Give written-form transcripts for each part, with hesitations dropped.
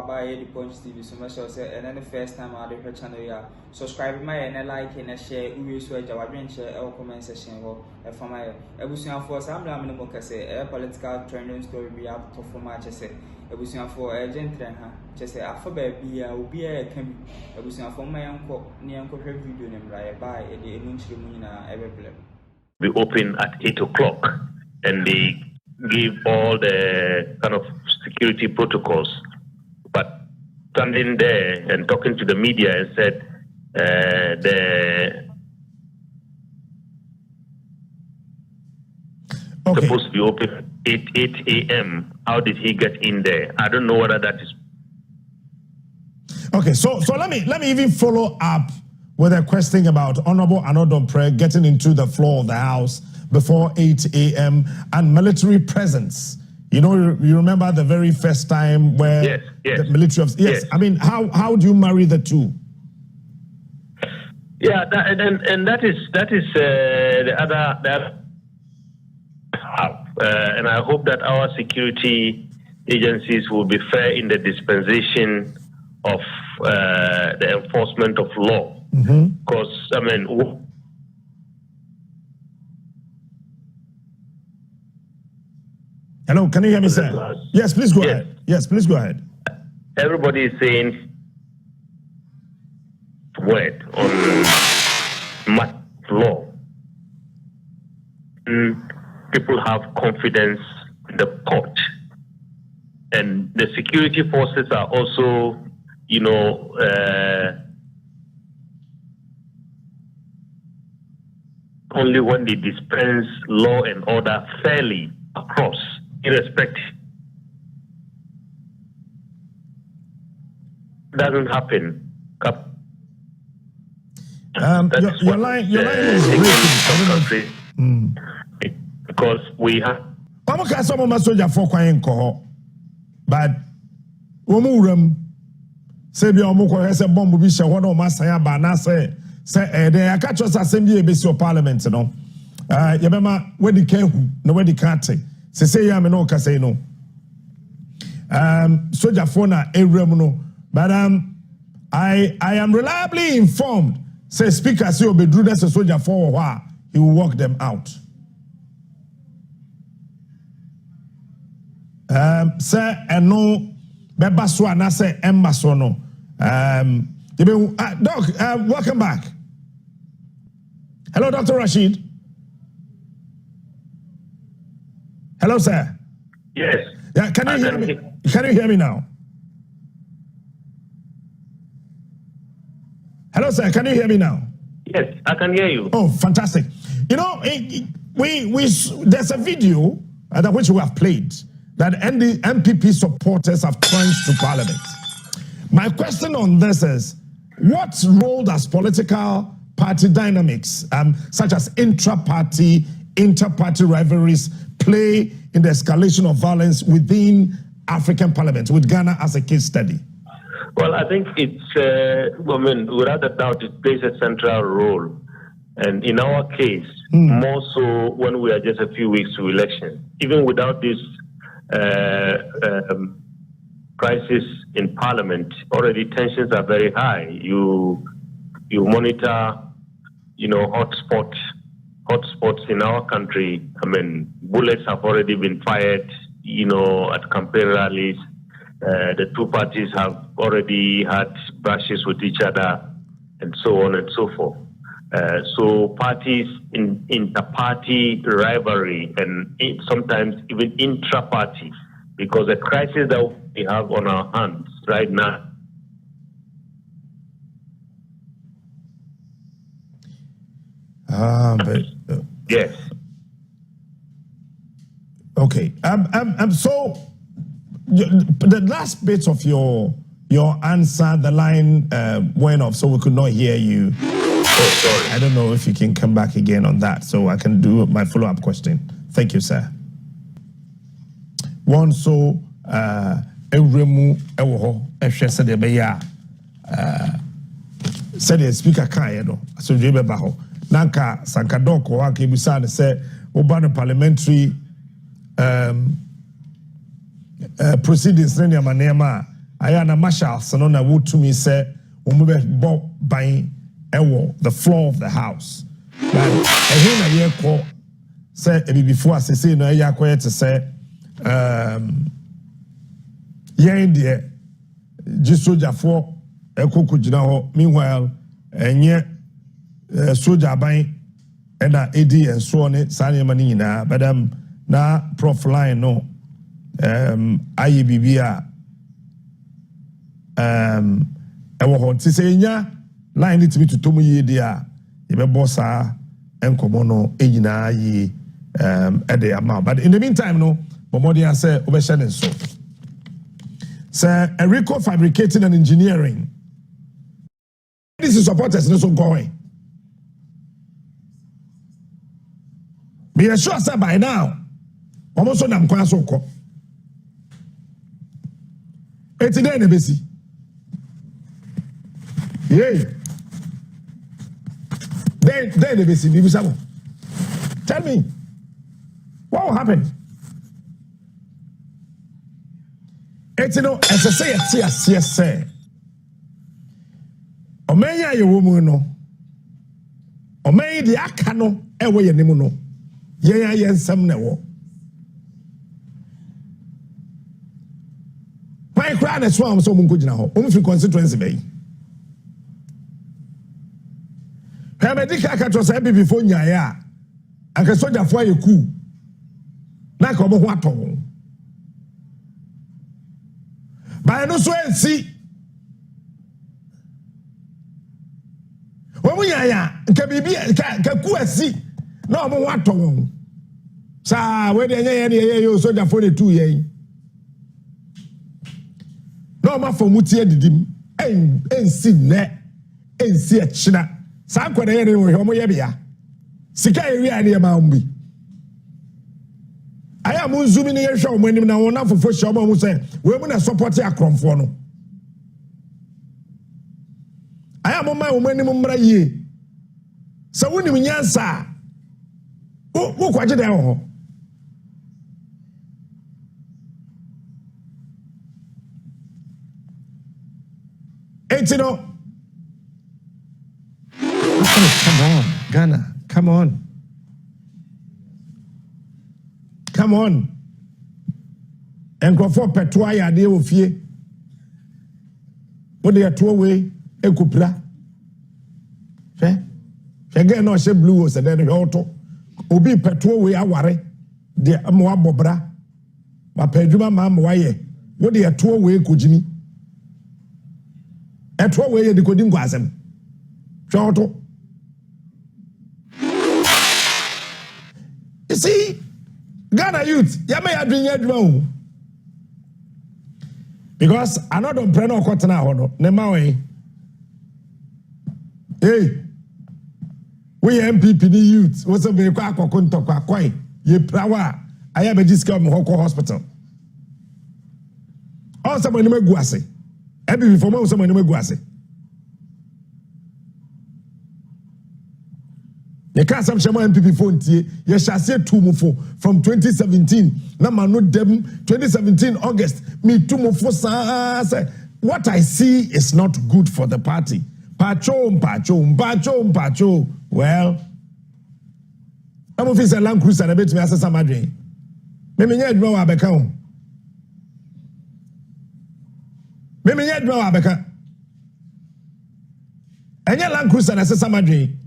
by the Punch TV. So much and then the first time I do her channel here. Subscribe my and like and share. We will share our comment section for my ebusian for some minimum say a political trending story be up to for much say ebusian for a gentleman. Just say alphabet be a can ebusian for my uncle near uncle video name right by a munchimuna ever be open at 8 o'clock and they give all the kind of security protocols, but standing there and talking to the media and said supposed to be open at 8 a.m. How did he get in there? I don't know whether that is. Okay, so let me even follow up with a question about Honorable Anodompreh getting into the floor of the House before 8 a.m. and military presence. You know, you remember the very first time where the military of yes. I mean, how do you marry the two? Yeah, that is the other and I hope that our security agencies will be fair in the dispensation of the enforcement of law. Because I mean. Hello, can you hear me, sir? Yes, please go ahead. Yes, please go ahead. Everybody is saying word on law. People have confidence in the court. And the security forces are also, you know, only when they dispense law and order fairly across. Irrespective. Doesn't happen. Your line is breaking. Because we have. But say be bomb be share one of my say I catch us assembly be parliament no. Yabema where the can no where the can't. Say ya me no ka say no. Soldier phone na ewrem no. But I am reliably informed. Say speaker say obedru that soldier for wha he will walk them out. Say eno beba so na say emba so no. Doc, welcome back. Hello, Dr. Rashid. Hello, sir. Yes. Yeah, can you hear me? Can you hear me now? Hello, sir. Can you hear me now? Yes, I can hear you. Oh, fantastic. You know, there's a video that which we have played that MPP supporters have trudged to Parliament. My question on this is, what role does political party dynamics, such as inter-party rivalries, play in the escalation of violence within African Parliament, with Ghana as a case study? Well, I think it's, without a doubt, it plays a central role. And in our case, more so when we are just a few weeks to election. Even without this crisis in Parliament, already tensions are very high. You monitor, you know, hotspots in our country. I mean, bullets have already been fired, you know, at campaign rallies. The two parties have already had brushes with each other, and so on and so forth. So parties in inter-party rivalry and sometimes even intra-party, because the crisis that we have on our hands right now. Yes. Okay. So the last bit of your answer, the line went off, so we could not hear you. Oh, sorry. I don't know if you can come back again on that, so I can do my follow-up question. Thank you, sir. One so Ewremu ewoho ehwe se de be ya se de speaker kan no so dwe be ba ho nanka sankadok ho aka bisa ne se oba no parliamentary proceedings ne ma ayana marshals no na wo to me say omube bo ban ewo the floor of the house but ehun na ye ko say before asese no ya ko to say yen de ji sojafo ekoko gina ho meanwhile enye soja ban ena edi enso ne sane mani nyina badam na prof line no ayi bibia ewo ho ti se nya line ni tibi tutomu ye dia ye be bossa enkomo no enyina yi ede ama but in the meantime no bomodi say obeshane so Sir Enrico Fabricating and Engineering. This is supporters no so going. Be assured sir by now. Almost on them kwa so ko. Eti dey na besi. Yey. Dey na besi bi bisabo. Tell me. What will happen? Eti no esese yeti asie se. Omenya ye wo mu no. Omenyi de aka no ewo ye nimu no. Ye nsam na wo. Pai kra na so am so mun ko gina ho. Omu fi constituency bai. Ha medical ka to say before nyaye a. Anka soja fo ayeku. Na ka omo ho aton. But no so see. When we are can be can ku asi. No mo wato won. Sa we dey nya ye so da for the 2 year. No ma for mutie didim. En si ne. En si a china. Sa kwada ye ne wo ye bia. Sika ye wi ane ma mbi. Aya mu nzumi ne ye hwe omanim na wona fofo hye omo mu se we mu na support akromfo no. Aya mo ma omanim mra yie. Se wonim nyansa. Wo kwaje da ho. Etino. Come on, Ghana. Come on. Come on. Enkofo petwa ya de ofie. Wo de to we ekupra. Fe ge no she blue o se de hoto. Obi petwa we aware de mo abobra. Ma padwuma ma mo waye. Wo de to we ekojimi. Eto we ye de kodi ngwasem. Fe hoto. You see, Ghana youth, ya may have been yet because another brand of cotton hono, Nemawe. Hey, we MPP youth, what's a very quack or contoka quite ye prawa. I have a discount in Hoko Hospital. Also, my name is Guase. Every before most of my name is Guase. The can't some MPP phone tie. You shall say two mufo from 2017. Na manu dem 2017 August. Me two mufo say what I see is not good for the party. Pacho. Well, I'm of a Land Cruiser. I bet me as a Madrid. Maybe you know Abeka. Maybe you know Abeka. And your Land Cruiser as a Madrid.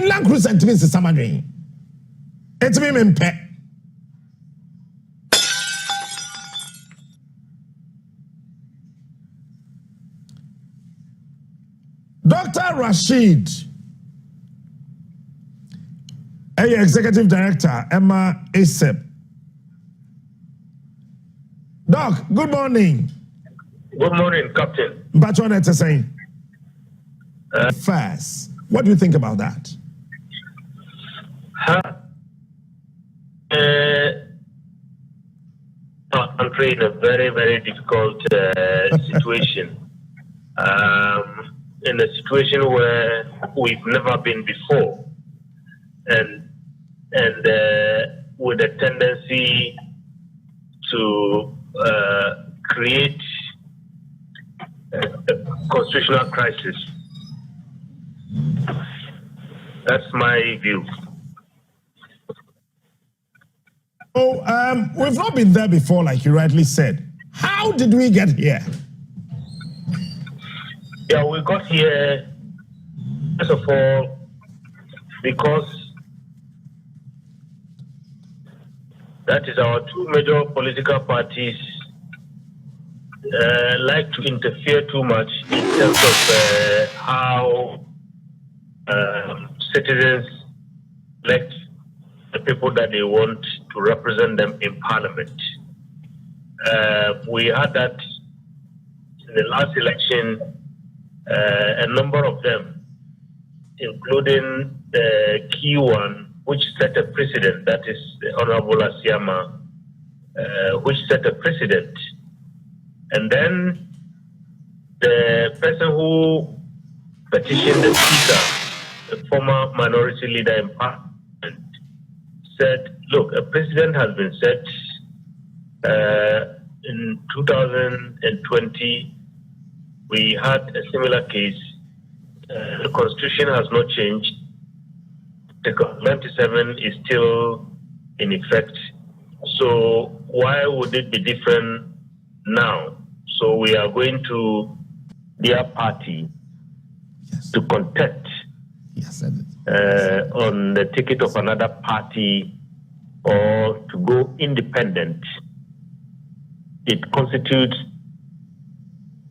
Land Cruiser and means Samadrin. It's me in pet. Dr. Rashid, Executive Director, Emma Asep. Doc, good morning. Good morning, Captain. But what it's saying? First, what do you think about that? Our country in a very, very difficult situation. In a situation where we've never been before, and with a tendency to create a constitutional crisis. That's my view. So we've not been there before, like you rightly said. How did we get here? Yeah, we got here, first of all, because that is our two major political parties like to interfere too much in terms of how citizens elect the people that they want to represent them in Parliament. We had that in the last election, a number of them, including the key one, which set a precedent, that is the Honorable Asiama, which set a precedent. And then the person who petitioned the Speaker, the former minority leader in Parliament, said, look, a precedent has been set in 2020. We had a similar case. The Constitution has not changed. Article 97 is still in effect. So why would it be different now? So we are going to their party to contest on the ticket of another party or to go independent. It constitutes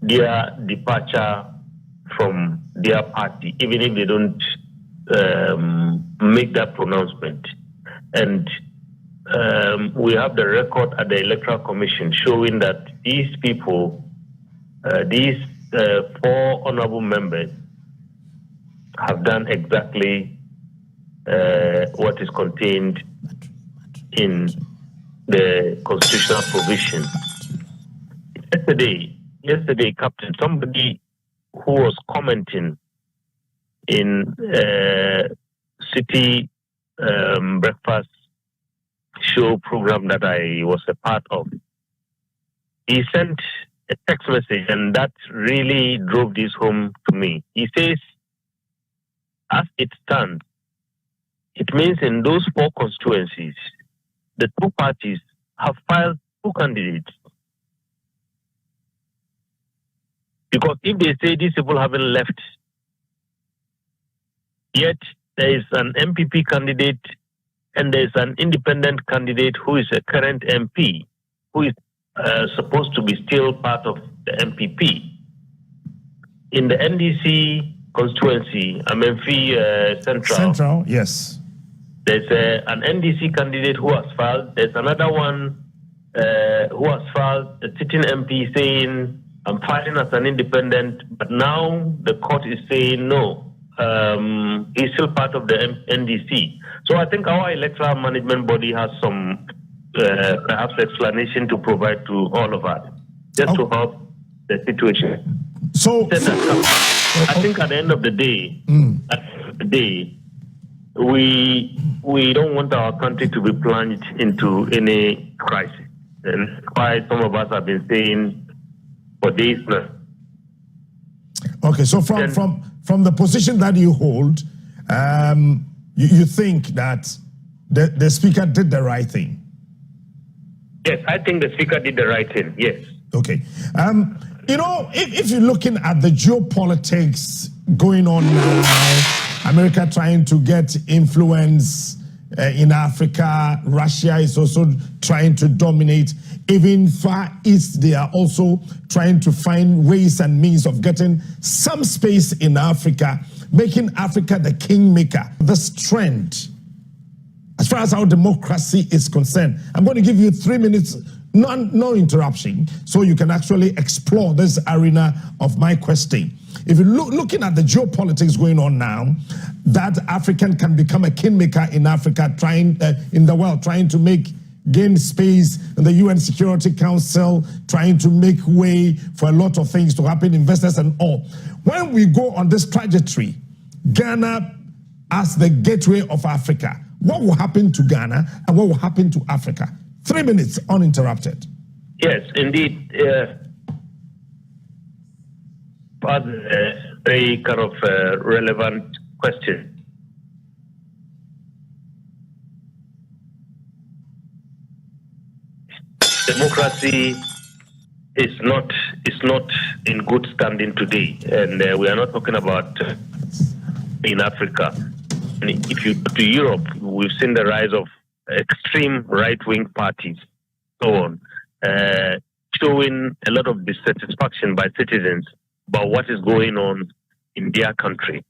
their departure from their party, even if they don't make that pronouncement. And we have the record at the Electoral Commission showing that these people, these 4 honorable members, have done exactly what is contained in the constitutional provision. Yesterday, Captain, somebody who was commenting in City breakfast show program that I was a part of, he sent a text message, and that really drove this home to me. He says, as it stands, it means in those 4 constituencies, the 2 parties have filed 2 candidates. Because if they say these people haven't left, yet there is an MPP candidate and there is an independent candidate who is a current MP, who is supposed to be still part of the MPP. In the NDC constituency, Amenfi Central, yes. There's an NDC candidate who has filed. There's another one who has filed, a sitting MP saying, I'm filing as an independent, but now the court is saying no, he's still part of the NDC. So I think our electoral management body has some perhaps explanation to provide to all of us, just to help the situation. So I think at the end of the day, we don't want our country to be plunged into any crisis. And why some of us have been saying for days now. Okay, so from the position that you hold, you think that the Speaker did the right thing? Yes, I think the Speaker did the right thing, yes. Okay. You know, if you're looking at the geopolitics going on now, America trying to get influence in Africa, Russia is also trying to dominate. Even Far East, they are also trying to find ways and means of getting some space in Africa, making Africa the kingmaker. This trend, as far as our democracy is concerned, I'm going to give you 3 minutes, no interruption, so you can actually explore this arena of my question. If you're looking at the geopolitics going on now, that African can become a kingmaker in Africa, in the world, trying to gain space in the UN Security Council, trying to make way for a lot of things to happen, investors and all. When we go on this trajectory, Ghana as the gateway of Africa, what will happen to Ghana and what will happen to Africa? 3 minutes uninterrupted. Yes, indeed. But very kind of relevant question. Democracy is not in good standing today, and we are not talking about in Africa. And if you go to Europe, we've seen the rise of extreme right-wing parties, so on, showing a lot of dissatisfaction by citizens about what is going on in their country.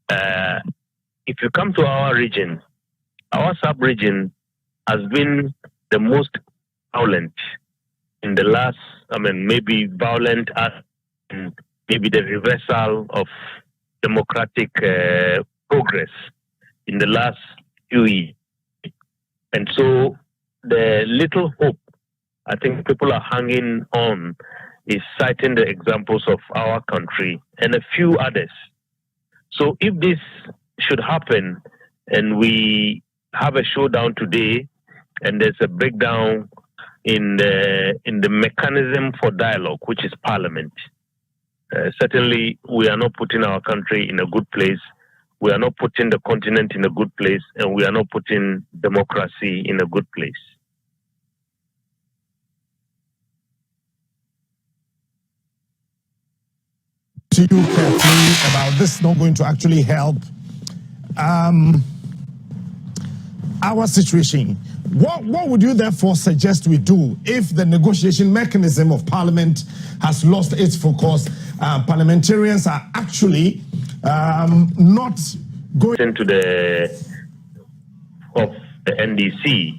If you come to our region, our sub-region has been the most violent in the last, maybe violent as maybe the reversal of democratic progress in the last few years. And so the little hope I think people are hanging on is citing the examples of our country and a few others. So if this should happen and we have a showdown today and there's a breakdown in the mechanism for dialogue, which is Parliament, certainly we are not putting our country in a good place. We are not putting the continent in a good place, and we are not putting democracy in a good place. To you carefully about this not going to actually help our situation. What would you therefore suggest we do if the negotiation mechanism of Parliament has lost its focus? Parliamentarians are actually not going into the NDC,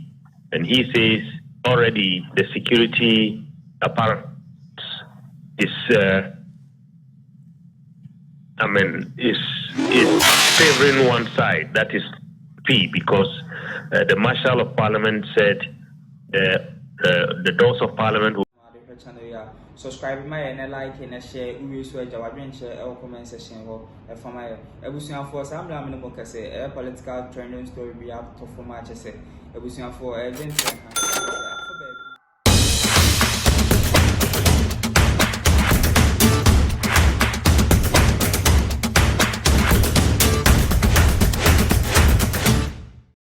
and he says already the security apparatus is favoring one side, that is P, because the Marshal of Parliament said the doors of Parliament will subscribe my and like and share we so jawadwen share comment section ho e fama e ebusuafo sam la me no kase political trending story we have to format say ebusuafo agent